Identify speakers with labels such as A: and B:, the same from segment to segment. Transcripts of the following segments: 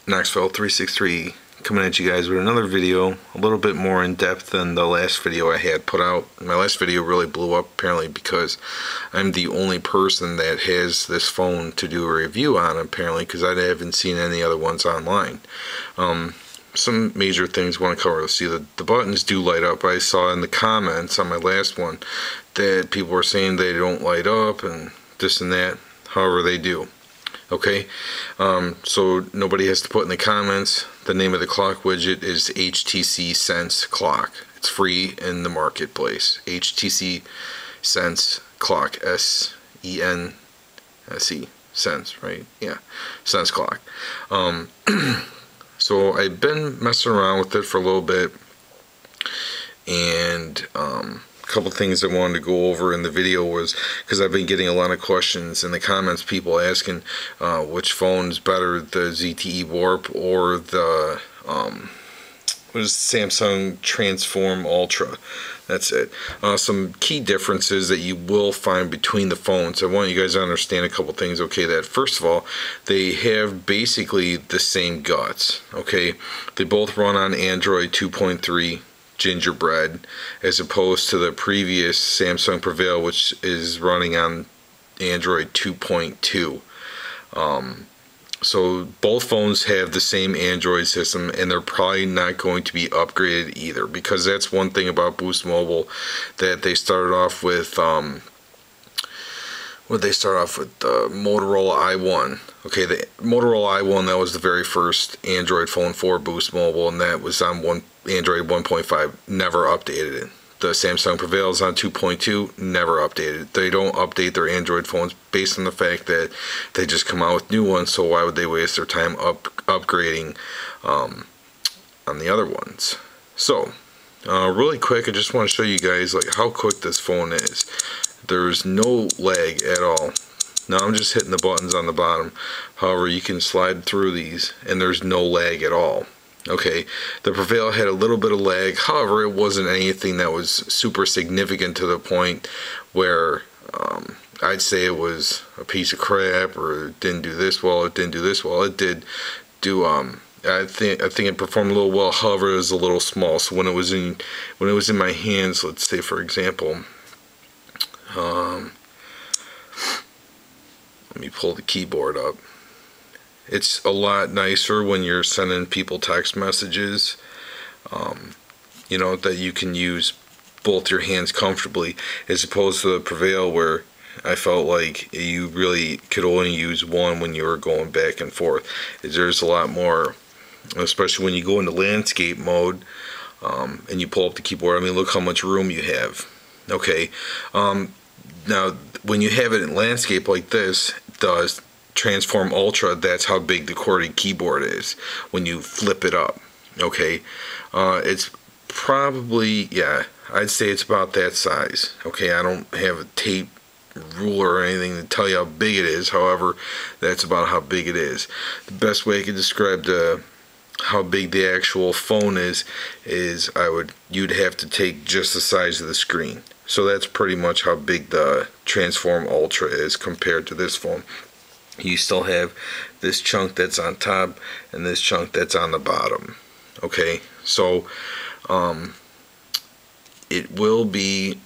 A: Knoxville 363 coming at you guys with another video, a little bit more in depth than the last video I had put out. My last video really blew up apparently because I'm the only person that has this phone to do a review on, apparently, because I haven't seen any other ones online. Some major things I want to cover. Let's see, the buttons do light up. I saw in the comments on my last one that people were saying they don't light up and this and that. However, they do. Okay, so nobody has to put in the comments. The name of the clock widget is HTC Sense Clock. It's free in the marketplace. HTC Sense Clock, S-E-N-S-E, Sense, right? Yeah, Sense Clock. So I've been messing around with it for a little bit, and a couple things I wanted to go over in the video was because I've been getting a lot of questions in the comments, people asking which phone's better, the ZTE Warp or the what is Samsung Transform Ultra. That's it. Some key differences that you will find between the phones. I want you guys to understand a couple things. Okay, that first of all, they have basically the same guts. Okay, they both run on Android 2.3 Gingerbread, as opposed to the previous Samsung PREVAIL, which is running on Android 2.2. So both phones have the same Android system, and they're probably not going to be upgraded either, because that's one thing about Boost Mobile, that they started off with the Motorola i1. Okay, the Motorola i1, that was the very first Android phone for Boost Mobile, and that was on Android 1.5, never updated it. The Samsung PREVAIL is on 2.2, never updated. They don't update their Android phones based on the fact that they just come out with new ones, so why would they waste their time upgrading on the other ones? So, really quick, I just want to show you guys like how quick this phone is. There's no lag at all. Now I'm just hitting the buttons on the bottom. However, you can slide through these and there's no lag at all. Okay, the PREVAIL had a little bit of lag. However, it wasn't anything that was super significant to the point where I'd say it was a piece of crap, or it didn't do this well, it didn't do this well. It did do I think it performed a little well. However, it was a little small. So when it was in my hands, let's say for example, let me pull the keyboard up. It's a lot nicer when you're sending people text messages, you know, that you can use both your hands comfortably, as opposed to the PREVAIL where I felt like you really could only use one when you were going back and forth. There's a lot more, especially when you go into landscape mode and you pull up the keyboard. I mean, look how much room you have. Okay, now when you have it in landscape like this, the Transform Ultra, that's how big the QWERTY keyboard is when you flip it up. Okay, it's probably, yeah, I'd say it's about that size. Okay, I don't have a tape ruler or anything to tell you how big it is. However, that's about how big it is. The best way I could describe how big the actual phone is you'd have to take just the size of the screen. So that's pretty much how big the Transform Ultra is compared to this phone. You still have this chunk that's on top and this chunk that's on the bottom. Okay, so it will be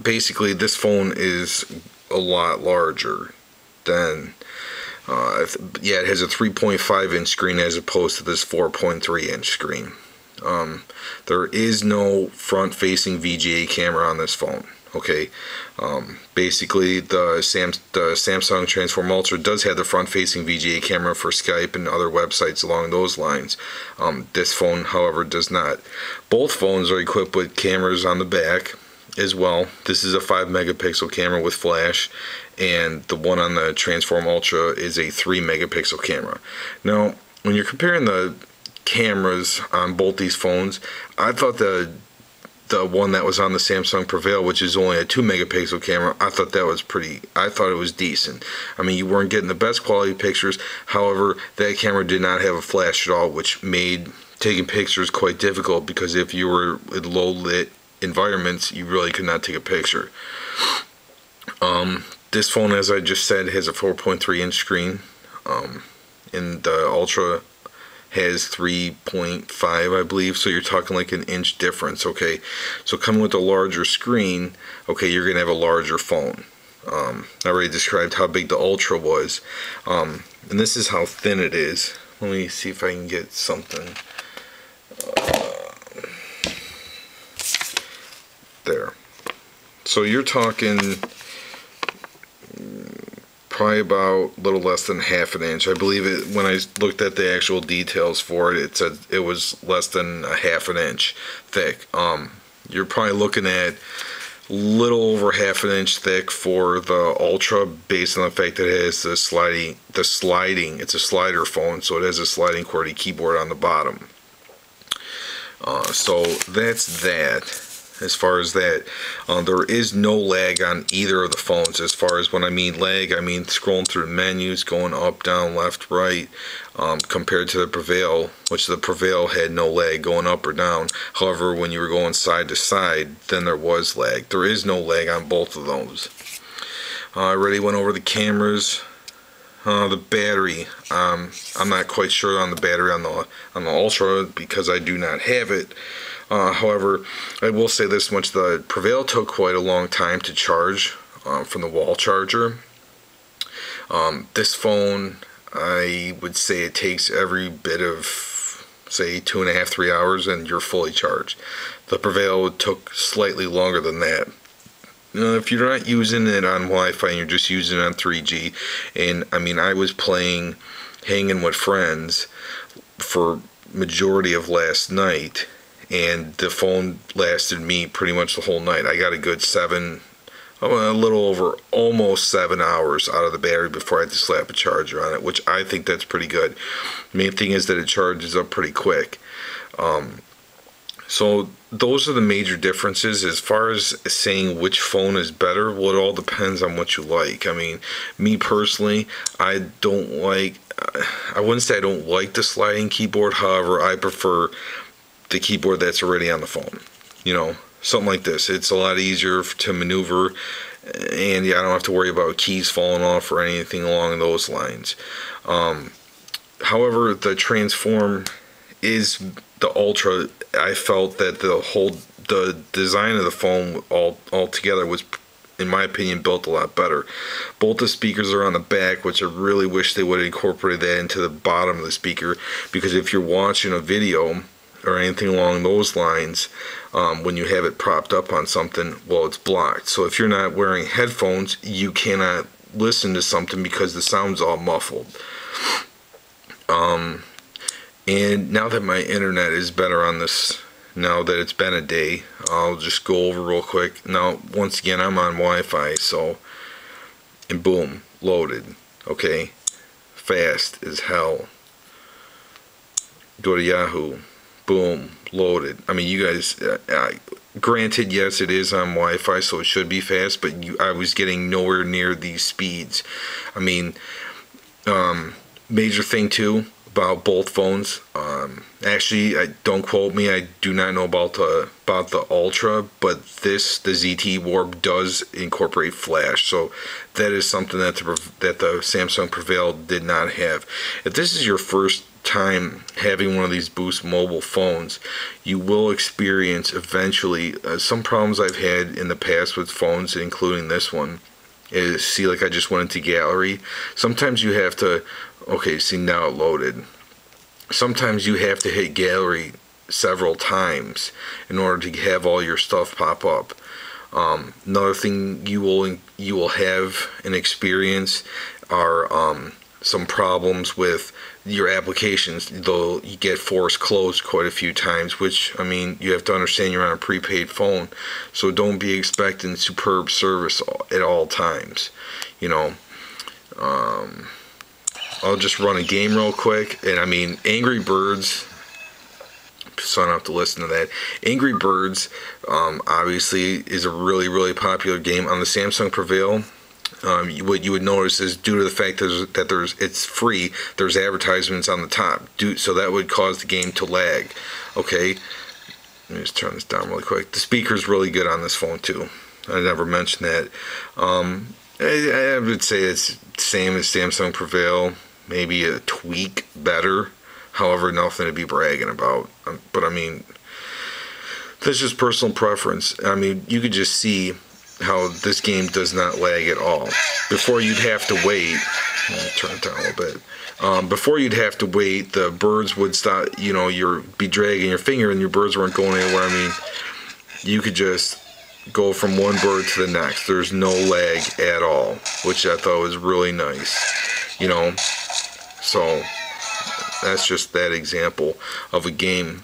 A: basically, this phone is a lot larger than yeah, it has a 3.5 inch screen as opposed to this 4.3 inch screen. There is no front facing VGA camera on this phone. Okay, basically the Samsung Transform Ultra does have the front-facing VGA camera for Skype and other websites along those lines. This phone, however, does not. Both phones are equipped with cameras on the back as well. This is a 5 megapixel camera with flash, and the one on the Transform Ultra is a 3 megapixel camera. Now, when you're comparing the cameras on both these phones, I thought the one that was on the Samsung PREVAIL, which is only a 2 megapixel camera, I thought it was decent. I mean, you weren't getting the best quality pictures. However, that camera did not have a flash at all, which made taking pictures quite difficult, because if you were in low lit environments, you really could not take a picture. This phone, as I just said, has a 4.3 inch screen. and the Ultra has 3.5, I believe, so you're talking like an inch difference. Okay, so coming with a larger screen, okay, you're gonna have a larger phone. I already described how big the Ultra was, and this is how thin it is. Let me see if I can get something. There. So you're talking probably about a little less than half an inch. I believe it, when I looked at the actual details for it, it said it was less than a half an inch thick. You're probably looking at a little over half an inch thick for the Ultra, based on the fact that it has the sliding, it's a slider phone, so it has a sliding QWERTY keyboard on the bottom. So that's that. As far as that, there is no lag on either of the phones. As far as when I mean lag, I mean scrolling through the menus, going up, down, left, right, compared to the PREVAIL, which the PREVAIL had no lag going up or down. However, when you were going side to side, then there was lag. There is no lag on both of those. I already went over the cameras. The battery, I'm not quite sure on the battery on the Ultra because I do not have it. However, I will say this much: the PREVAIL took quite a long time to charge from the wall charger. This phone, I would say it takes every bit of, say, 2.5 to 3 hours, and you're fully charged. The PREVAIL took slightly longer than that. If you're not using it on Wi-Fi and you're just using it on 3G, and I mean, I was playing Hanging with Friends for majority of last night, and the phone lasted me pretty much the whole night. I got a good a little over almost 7 hours out of the battery before I had to slap a charger on it, which I think that's pretty good. The main thing is that it charges up pretty quick. So those are the major differences. As far as saying which phone is better, well, it all depends on what you like. I mean, me personally, I wouldn't say I don't like the sliding keyboard. However, I prefer the keyboard that's already on the phone. Something like this. It's a lot easier to maneuver, and yeah, I don't have to worry about keys falling off or anything along those lines. However, the Transform is the Ultra. I felt that the design of the phone altogether was, in my opinion, built a lot better. Both the speakers are on the back, which I really wish they would have incorporated that into the bottom of the speaker, because if you're watching a video or anything along those lines, when you have it propped up on something, well, it's blocked. So if you're not wearing headphones, you cannot listen to something because the sound's all muffled. And now that my internet is better on this, now that it's been a day, I'll just go over real quick. Now, once again, I'm on Wi-Fi, so, and boom, loaded. Okay, fast as hell. Go to Yahoo, boom, loaded. I mean, you guys, granted, yes, it is on Wi-Fi, so it should be fast, but I was getting nowhere near these speeds. I mean, major thing too about both phones. Actually, don't quote me. I do not know about the Ultra, but the ZTE Warp does incorporate flash, so that is something that the Samsung PREVAIL did not have. If this is your first time having one of these Boost mobile phones, you will experience eventually some problems I've had in the past with phones, including this one. Is, see, like I just went into gallery. Sometimes you have to, okay, see, now it loaded. Sometimes you have to hit gallery several times in order to have all your stuff pop up. Another thing you will have an experience are some problems with your applications. Though you get forced closed quite a few times, which, I mean, you have to understand you're on a prepaid phone, so don't be expecting superb service at all times. I'll just run a game real quick, and I mean, Angry Birds, so I don't have to listen to that. Angry Birds, obviously, is a really, really popular game on the Samsung PREVAIL. What you would notice is, due to the fact that it's free, there's advertisements on the top, so that would cause the game to lag. Okay, let me just turn this down really quick. The speaker's really good on this phone too. I never mentioned that. I would say it's the same as Samsung PREVAIL. maybe a tweak better. However, nothing to be bragging about. But I mean, that's just personal preference. I mean, you could just see how this game does not lag at all. Before you'd have to wait. Let me turn it down a little bit. Before you'd have to wait, the birds would stop. You know, you'd be dragging your finger, and your birds weren't going anywhere. I mean, you could just go from one bird to the next. There's no lag at all, which I thought was really nice. You know, so that's just that example of a game.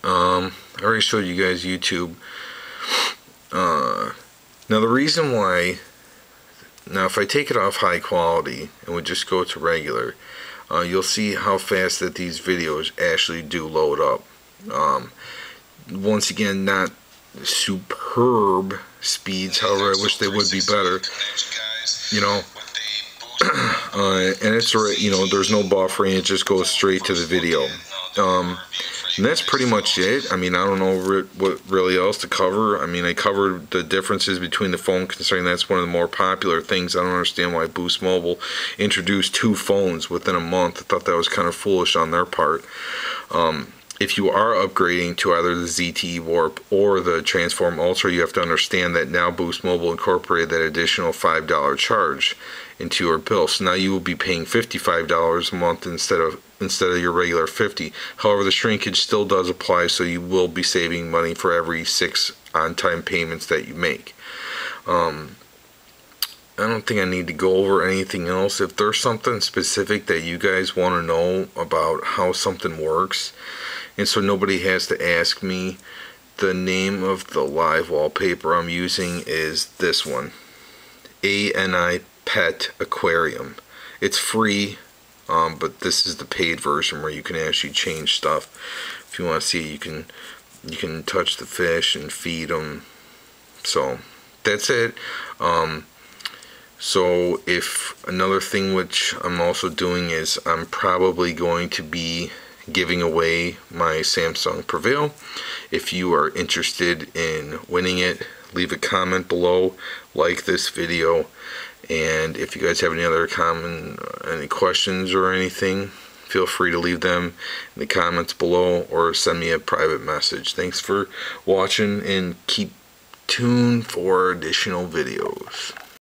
A: I already showed you guys YouTube. Now the reason why, now if I take it off high quality and we just go to regular, you'll see how fast that these videos actually do load up. Once again, not superb speeds, however I wish they would be better, you know. And it's, you know, there's no buffering, it just goes straight to the video. And that's pretty much it. I mean, I don't know what really else to cover. I mean, I covered the differences between the phone, considering that's one of the more popular things. I don't understand why Boost Mobile introduced 2 phones within a month. I thought that was kind of foolish on their part. If you are upgrading to either the ZTE Warp or the Transform Ultra, you have to understand that now Boost Mobile incorporated that additional $5 charge into your bill. So now you will be paying $55 a month instead of your regular $50. However, the shrinkage still does apply, so you will be saving money for every 6 on-time payments that you make. I don't think I need to go over anything else. If there's something specific that you guys want to know about how something works, and so nobody has to ask me, the name of the live wallpaper I'm using is this one, ANI Pet Aquarium. It's free, but this is the paid version where you can actually change stuff. If you want to see, you can touch the fish and feed them. So that's it. So if another thing which I'm also doing is I'm probably going to be giving away my Samsung PREVAIL. If you are interested in winning it, leave a comment below, like this video, and if you guys have any questions or anything, feel free to leave them in the comments below or send me a private message. Thanks for watching, and keep tuned for additional videos.